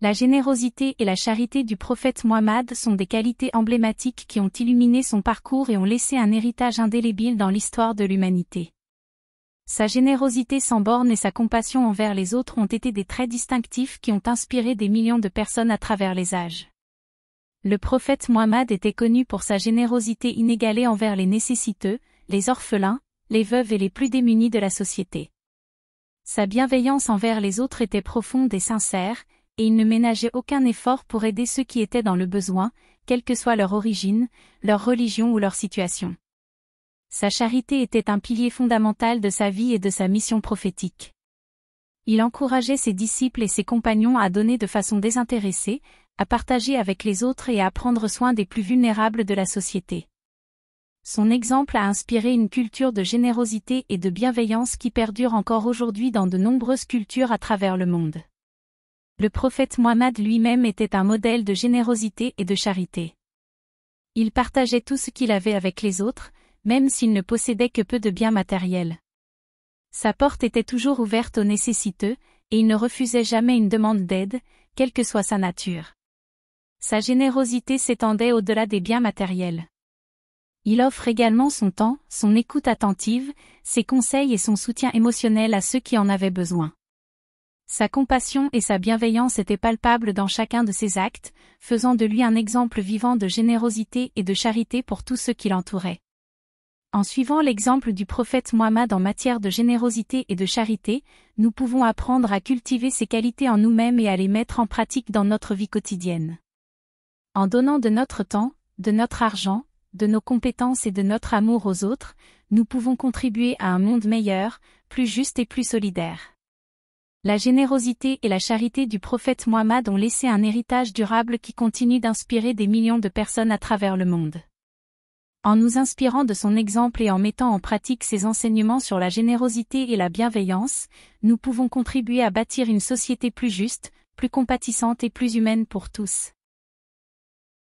La générosité et la charité du prophète Muhammad sont des qualités emblématiques qui ont illuminé son parcours et ont laissé un héritage indélébile dans l'histoire de l'humanité. Sa générosité sans borne et sa compassion envers les autres ont été des traits distinctifs qui ont inspiré des millions de personnes à travers les âges. Le prophète Muhammad était connu pour sa générosité inégalée envers les nécessiteux, les orphelins, les veuves et les plus démunis de la société. Sa bienveillance envers les autres était profonde et sincère, et il ne ménageait aucun effort pour aider ceux qui étaient dans le besoin, quelle que soit leur origine, leur religion ou leur situation. Sa charité était un pilier fondamental de sa vie et de sa mission prophétique. Il encourageait ses disciples et ses compagnons à donner de façon désintéressée, à partager avec les autres et à prendre soin des plus vulnérables de la société. Son exemple a inspiré une culture de générosité et de bienveillance qui perdure encore aujourd'hui dans de nombreuses cultures à travers le monde. Le prophète Muhammad lui-même était un modèle de générosité et de charité. Il partageait tout ce qu'il avait avec les autres, même s'il ne possédait que peu de biens matériels. Sa porte était toujours ouverte aux nécessiteux, et il ne refusait jamais une demande d'aide, quelle que soit sa nature. Sa générosité s'étendait au-delà des biens matériels. Il offre également son temps, son écoute attentive, ses conseils et son soutien émotionnel à ceux qui en avaient besoin. Sa compassion et sa bienveillance étaient palpables dans chacun de ses actes, faisant de lui un exemple vivant de générosité et de charité pour tous ceux qui l'entouraient. En suivant l'exemple du prophète Muhammad en matière de générosité et de charité, nous pouvons apprendre à cultiver ces qualités en nous-mêmes et à les mettre en pratique dans notre vie quotidienne. En donnant de notre temps, de notre argent, de nos compétences et de notre amour aux autres, nous pouvons contribuer à un monde meilleur, plus juste et plus solidaire. La générosité et la charité du prophète Muhammad ont laissé un héritage durable qui continue d'inspirer des millions de personnes à travers le monde. En nous inspirant de son exemple et en mettant en pratique ses enseignements sur la générosité et la bienveillance, nous pouvons contribuer à bâtir une société plus juste, plus compatissante et plus humaine pour tous.